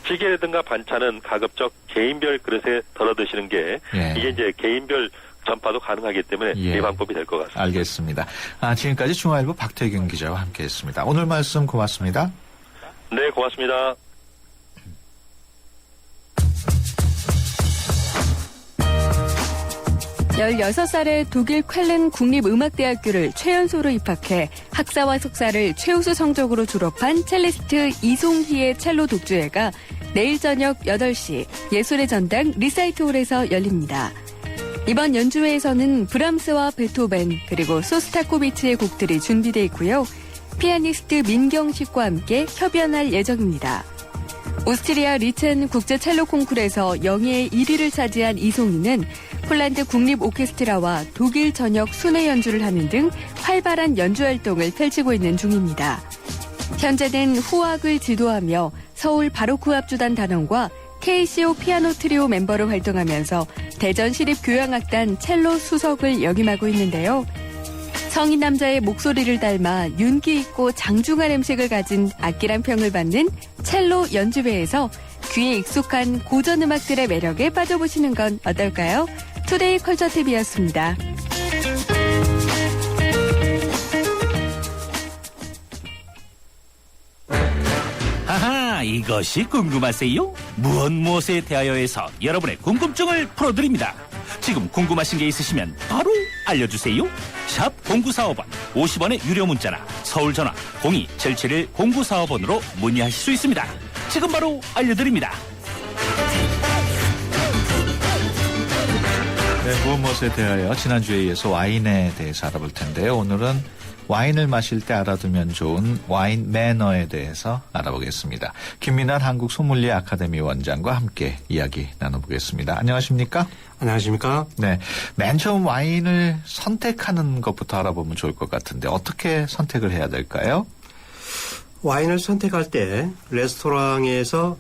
찌개라든가 반찬은 가급적 개인별 그릇에 덜어 드시는 게 이게 이제 개인별 전파도 가능하기 때문에 예방법이 될 것 같습니다. 알겠습니다. 지금까지 중앙일보 박태균 기자와 함께했습니다. 오늘 말씀 고맙습니다. 네, 고맙습니다. 16살에 독일 쾰른 국립음악대학교를 최연소로 입학해 학사와 석사를 최우수 성적으로 졸업한 첼리스트 이송희의 첼로 독주회가 내일 저녁 8시 예술의 전당 리사이트홀에서 열립니다. 이번 연주회에서는 브람스와 베토벤 그리고 소스타코비치의 곡들이 준비되어 있고요. 피아니스트 민경식과 함께 협연할 예정입니다. 오스트리아 리첸 국제 첼로 콩쿠르에서 영예의 1위를 차지한 이송희는 폴란드 국립 오케스트라와 독일 전역 순회 연주를 하는 등 활발한 연주 활동을 펼치고 있는 중입니다. 현재는 후악을 지도하며 서울 바로크 합주단 단원과 KCO 피아노 트리오 멤버로 활동하면서 대전 시립교향악단 첼로 수석을 역임하고 있는데요. 성인 남자의 목소리를 닮아 윤기 있고 장중한 음색을 가진 악기란 평을 받는 첼로 연주회에서 귀에 익숙한 고전 음악들의 매력에 빠져보시는 건 어떨까요? 투데이 컬처 TV였습니다. 하하, 이것이 궁금하세요? 무엇에 대하여에서 여러분의 궁금증을 풀어드립니다. 지금 궁금하신 게 있으시면 바로 알려주세요. 샵 0945번 50원의 유료 문자나 서울 전화 02-771-0945번으로 문의하실 수 있습니다. 지금 바로 알려드립니다. 네, 무엇에 대하여 지난주에 이어서 와인에 대해서 알아볼 텐데요. 오늘은 와인을 마실 때 알아두면 좋은 와인 매너에 대해서 알아보겠습니다. 김민환 한국 소믈리에 아카데미 원장과 함께 이야기 나눠보겠습니다. 안녕하십니까? 안녕하십니까? 네, 맨 처음 와인을 선택하는 것부터 알아보면 좋을 것 같은데 어떻게 선택을 해야 될까요? 와인을 선택할 때 레스토랑에서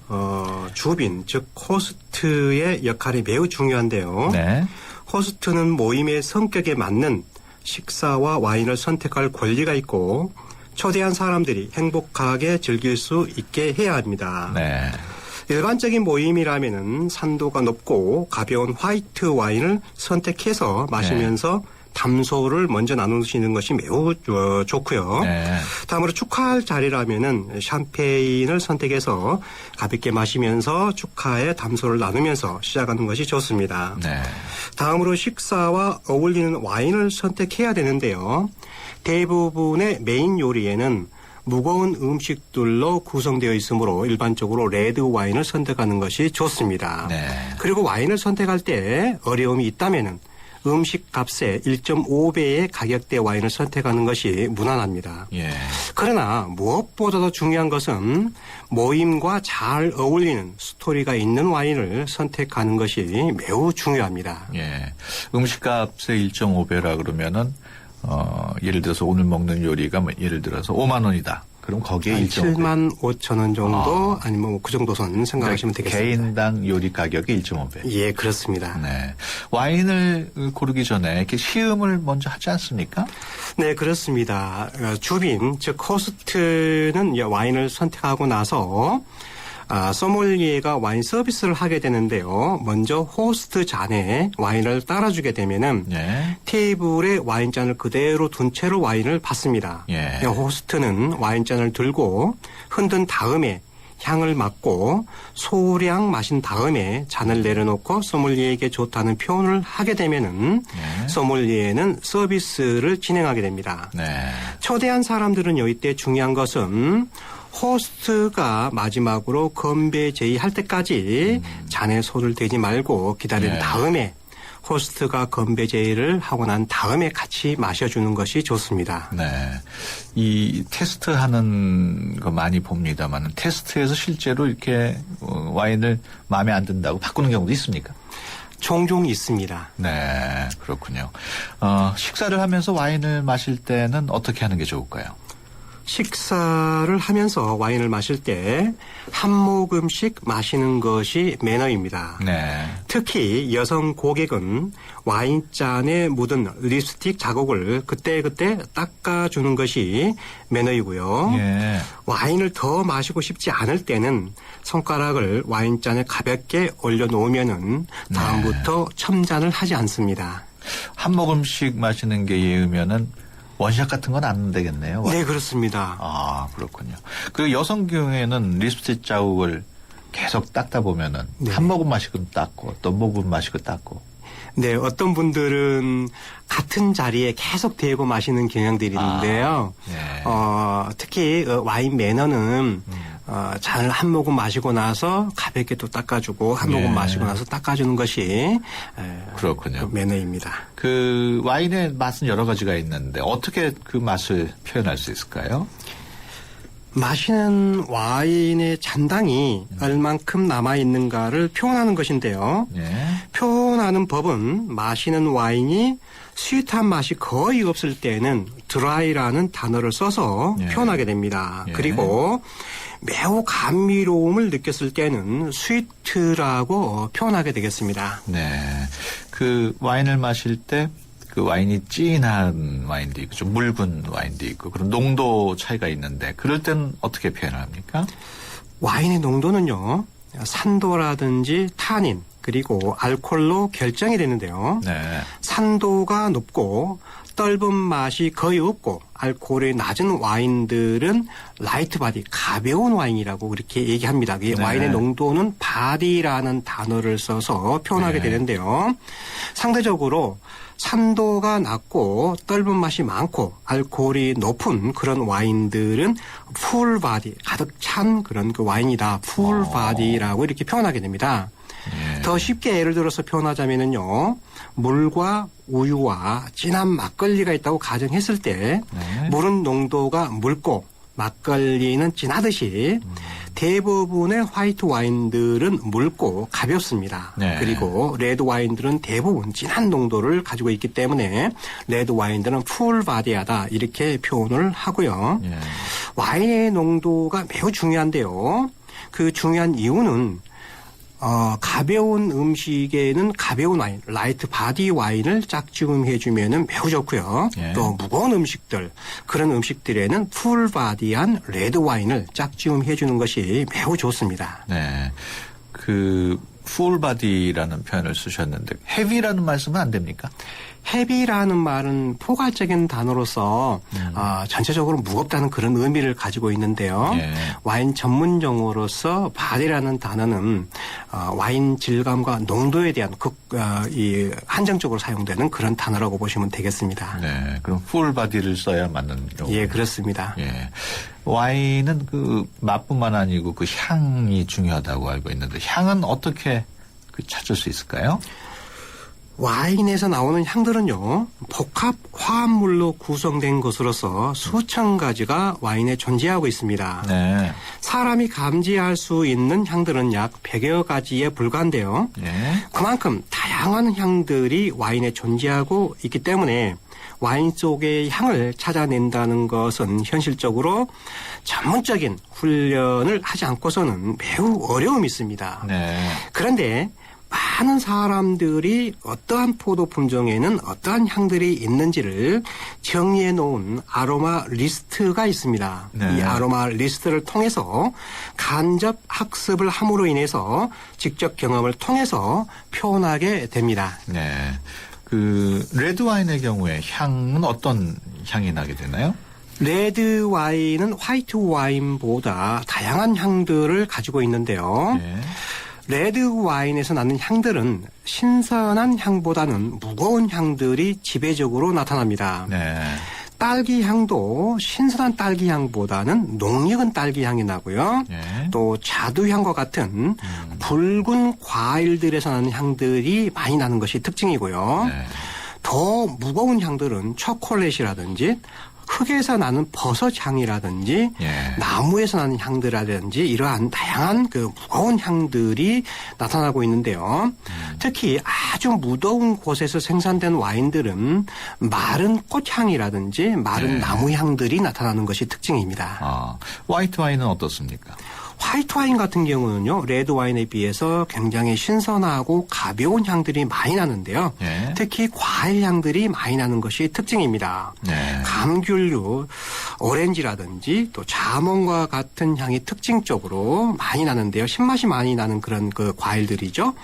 주빈, 즉 호스트의 역할이 매우 중요한데요. 네. 호스트는 모임의 성격에 맞는 식사와 와인을 선택할 권리가 있고 초대한 사람들이 행복하게 즐길 수 있게 해야 합니다. 네. 일반적인 모임이라면은 산도가 높고 가벼운 화이트 와인을 선택해서 마시면서 담소를 먼저 나누시는 것이 매우 좋고요. 네. 다음으로 축하할 자리라면은 샴페인을 선택해서 가볍게 마시면서 축하의 담소를 나누면서 시작하는 것이 좋습니다. 네. 다음으로 식사와 어울리는 와인을 선택해야 되는데요. 대부분의 메인 요리에는 무거운 음식들로 구성되어 있으므로 일반적으로 레드 와인을 선택하는 것이 좋습니다. 네. 그리고 와인을 선택할 때 어려움이 있다면은 음식 값의 1.5배의 가격대 와인을 선택하는 것이 무난합니다. 예. 그러나 무엇보다도 중요한 것은 모임과 잘 어울리는 스토리가 있는 와인을 선택하는 것이 매우 중요합니다. 예. 음식값의 1.5배라 그러면은 예를 들어서 오늘 먹는 요리가 예를 들어서 5만 원이다. 그럼 거기에 7만 5천 원 정도 아니면 그 정도 선 생각하시면 되겠습니다. 개인당 요리 가격이 1.5배. 예, 그렇습니다. 네. 와인을 고르기 전에 이렇게 시음을 먼저 하지 않습니까? 네, 그렇습니다. 주빈, 즉 호스트는 와인을 선택하고 나서 소믈리에가 와인 서비스를 하게 되는데요. 먼저 호스트 잔에 와인을 따라주게 되면은 테이블에 와인잔을 그대로 둔 채로 와인을 받습니다. 호스트는 와인잔을 들고 흔든 다음에 향을 맡고 소량 마신 다음에 잔을 내려놓고 소믈리에에게 좋다는 표현을 하게 되면은 소믈리에는 서비스를 진행하게 됩니다. 초대한 사람들은 이때 중요한 것은 호스트가 마지막으로 건배 제의할 때까지 잔에 손을 대지 말고 기다린 다음에 호스트가 건배 제의를 하고 난 다음에 같이 마셔주는 것이 좋습니다. 네. 이 테스트하는 거 많이 봅니다만 테스트에서 실제로 이렇게 와인을 마음에 안 든다고 바꾸는 경우도 있습니까? 종종 있습니다. 네, 그렇군요. 식사를 하면서 와인을 마실 때는 어떻게 하는 게 좋을까요? 식사를 하면서 와인을 마실 때 한 모금씩 마시는 것이 매너입니다. 네. 특히 여성 고객은 와인잔에 묻은 립스틱 자국을 그때그때 닦아주는 것이 매너이고요. 와인을 더 마시고 싶지 않을 때는 손가락을 와인잔에 가볍게 올려놓으면은 다음부터 첨잔을 하지 않습니다. 한 모금씩 마시는 게 예의면은 원샷 같은 건 안 되겠네요. 네, 그렇습니다. 아, 그렇군요. 그 여성 경우에는 립스틱 자국을 계속 닦다 보면은 한 모금 마시고 닦고 또 모금 마시고 닦고 네, 어떤 분들은 같은 자리에 계속 대고 마시는 경향들이 있는데요. 특히 와인 매너는 잔을 한 모금 마시고 나서 가볍게 또 닦아주고 한 모금 마시고 나서 닦아주는 것이 그렇군요. 매너입니다. 그 와인의 맛은 여러 가지가 있는데 어떻게 그 맛을 표현할 수 있을까요? 마시는 와인의 잔당이 얼만큼 남아있는가를 표현하는 것인데요. 표현하는 법은 마시는 와인이 스윗한 맛이 거의 없을 때는 드라이라는 단어를 써서 표현하게 됩니다. 그리고 매우 감미로움을 느꼈을 때는 스위트라고 표현하게 되겠습니다. 네. 그 와인을 마실 때 그 와인이 진한 와인도 있고 좀 묽은 와인도 있고 그런 농도 차이가 있는데 그럴 땐 어떻게 표현을 합니까? 와인의 농도는요. 산도라든지 타닌 그리고 알코올로 결정이 되는데요. 산도가 높고 떫은 맛이 거의 없고 알코올이 낮은 와인들은 라이트 바디, 가벼운 와인이라고 그렇게 얘기합니다. 와인의 농도는 바디라는 단어를 써서 표현하게 되는데요. 상대적으로 산도가 낮고 떫은 맛이 많고 알코올이 높은 그런 와인들은 풀 바디, 가득 찬 그런 그 와인이다. 풀 바디라고 이렇게 표현하게 됩니다. 더 쉽게 예를 들어서 표현하자면은요, 물과 우유와 진한 막걸리가 있다고 가정했을 때, 물은 농도가 묽고 막걸리는 진하듯이 대부분의 화이트 와인들은 묽고 가볍습니다. 그리고 레드 와인들은 대부분 진한 농도를 가지고 있기 때문에 레드 와인들은 풀 바디하다 이렇게 표현을 하고요. 와인의 농도가 매우 중요한데요. 그 중요한 이유는 가벼운 음식에는 가벼운 와인, 라이트 바디 와인을 짝지음해주면은 매우 좋고요. 또 무거운 음식들, 그런 음식들에는 풀 바디한 레드 와인을 짝지음해주는 것이 매우 좋습니다. 네. 그 풀 바디라는 표현을 쓰셨는데 헤비라는 말씀은 안 됩니까? 헤비라는 말은 포괄적인 단어로서 전체적으로 무겁다는 그런 의미를 가지고 있는데요. 와인 전문 용어로서 바디라는 단어는 와인 질감과 농도에 대한 한정적으로 사용되는 그런 단어라고 보시면 되겠습니다. 네, 그럼 풀 바디를 써야 맞는 경우. 예, 그렇습니다. 와인은 그 맛뿐만 아니고 그 향이 중요하다고 알고 있는데 향은 어떻게 찾을 수 있을까요? 와인에서 나오는 향들은요, 복합 화합물로 구성된 것으로서 수천 가지가 와인에 존재하고 있습니다. 사람이 감지할 수 있는 향들은 약 100여 가지에 불과한데요. 그만큼 다양한 향들이 와인에 존재하고 있기 때문에 와인 속의 향을 찾아낸다는 것은 현실적으로 전문적인 훈련을 하지 않고서는 매우 어려움이 있습니다. 그런데 많은 사람들이 어떠한 포도 품종에는 어떠한 향들이 있는지를 정리해 놓은 아로마 리스트가 있습니다. 이 아로마 리스트를 통해서 간접 학습을 함으로 인해서 직접 경험을 통해서 표현하게 됩니다. 그 레드 와인의 경우에 향은 어떤 향이 나게 되나요? 레드 와인은 화이트 와인보다 다양한 향들을 가지고 있는데요. 레드 와인에서 나는 향들은 신선한 향보다는 무거운 향들이 지배적으로 나타납니다. 딸기 향도 신선한 딸기 향보다는 녹익은 딸기 향이 나고요. 또 자두향과 같은 붉은 과일들에서 나는 향들이 많이 나는 것이 특징이고요. 더 무거운 향들은 초콜릿이라든지 흙에서 나는 버섯 향이라든지 나무에서 나는 향들이라든지 이러한 다양한 그 무거운 향들이 나타나고 있는데요. 특히 아주 무더운 곳에서 생산된 와인들은 마른 꽃향이라든지 마른 나무 향들이 나타나는 것이 특징입니다. 화이트 와인은 어떻습니까? 화이트 와인 같은 경우는요, 레드 와인에 비해서 굉장히 신선하고 가벼운 향들이 많이 나는데요. 특히 과일 향들이 많이 나는 것이 특징입니다. 감귤류, 오렌지라든지 또 자몽과 같은 향이 특징적으로 많이 나는데요. 신맛이 많이 나는 그런 그 과일들이죠.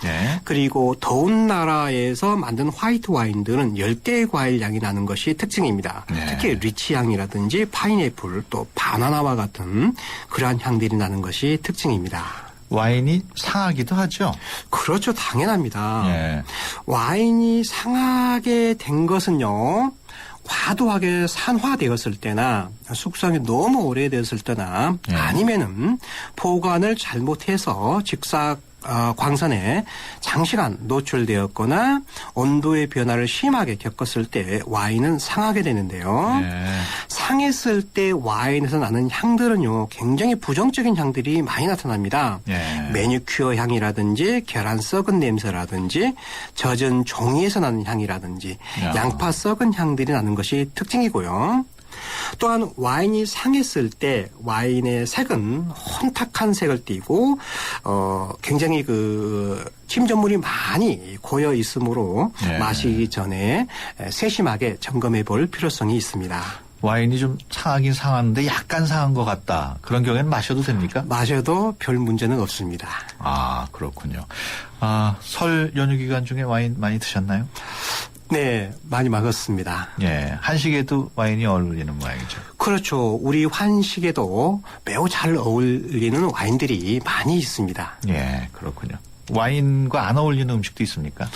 그리고 더운 나라에서 만든 화이트 와인들은 열대 과일 향이 나는 것이 특징입니다. 특히 리치 향이라든지 파인애플 또 바나나와 같은 그러한 향들이 나는 것이 특징입니다. 와인이 상하기도 하죠. 그렇죠. 당연합니다. 예. 와인이 상하게 된 것은요. 과도하게 산화되었을 때나 숙성이 너무 오래되었을 때나 예. 아니면은 보관을 잘못해서 광선에 장시간 노출되었거나 온도의 변화를 심하게 겪었을 때 와인은 상하게 되는데요. 예. 상했을 때 와인에서 나는 향들은요, 굉장히 부정적인 향들이 많이 나타납니다. 예. 매니큐어 향이라든지 계란 썩은 냄새라든지 젖은 종이에서 나는 향이라든지 야. 양파 썩은 향들이 나는 것이 특징이고요. 또한 와인이 상했을 때 와인의 색은 혼탁한 색을 띠고 굉장히 침전물이 많이 고여 있으므로 네. 마시기 전에 세심하게 점검해 볼 필요성이 있습니다. 와인이 좀 상하긴 상하는데 약간 상한 것 같다. 그런 경우에는 마셔도 됩니까? 마셔도 별 문제는 없습니다. 아, 그렇군요. 설 연휴 기간 중에 와인 많이 드셨나요? 네, 많이 먹었습니다. 예, 한식에도 와인이 어울리는 모양이죠. 그렇죠. 우리 한식에도 매우 잘 어울리는 와인들이 많이 있습니다. 예, 그렇군요. 와인과 안 어울리는 음식도 있습니까?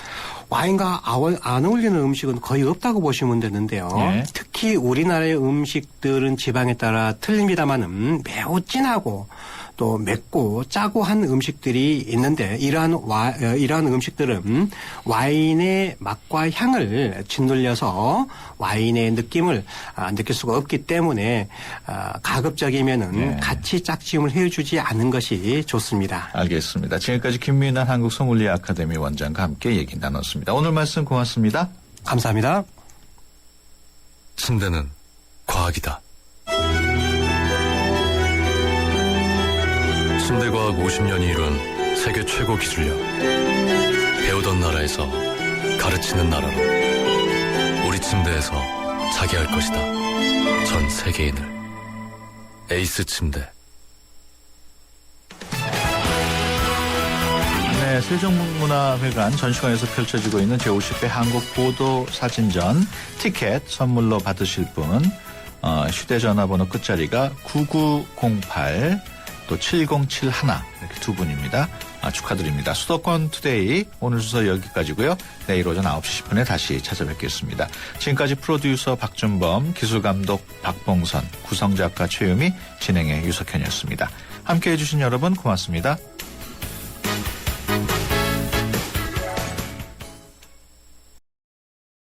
와인과 안 어울리는 음식은 거의 없다고 보시면 되는데요. 예. 특히 우리나라의 음식들은 지방에 따라 틀립니다만은 매우 진하고 또 맵고 짜고 한 음식들이 있는데 이러한 음식들은 와인의 맛과 향을 짓눌려서 와인의 느낌을 느낄 수가 없기 때문에 가급적이면은 같이 짝지음을 해주지 않는 것이 좋습니다. 알겠습니다. 지금까지 김민환 한국소믈리에 아카데미 원장과 함께 얘기 나눴습니다. 오늘 말씀 고맙습니다. 감사합니다. 침대는 과학이다. 침대과학 50년이 이룬 세계 최고 기술력. 배우던 나라에서 가르치는 나라로 우리 침대에서 자기 할 것이다. 전 세계인을. 에이스 침대. 네, 세종문화회관 전시관에서 펼쳐지고 있는 제50회 한국보도사진전 티켓 선물로 받으실 분 휴대전화번호 끝자리가 9908 또 7071 이렇게 두 분입니다. 축하드립니다. 수도권 투데이 오늘 순서 여기까지고요. 내일 오전 9시 10분에 다시 찾아뵙겠습니다. 지금까지 프로듀서 박준범, 기술감독 박봉선, 구성작가 최유미, 진행의 유석현이었습니다. 함께해 주신 여러분 고맙습니다.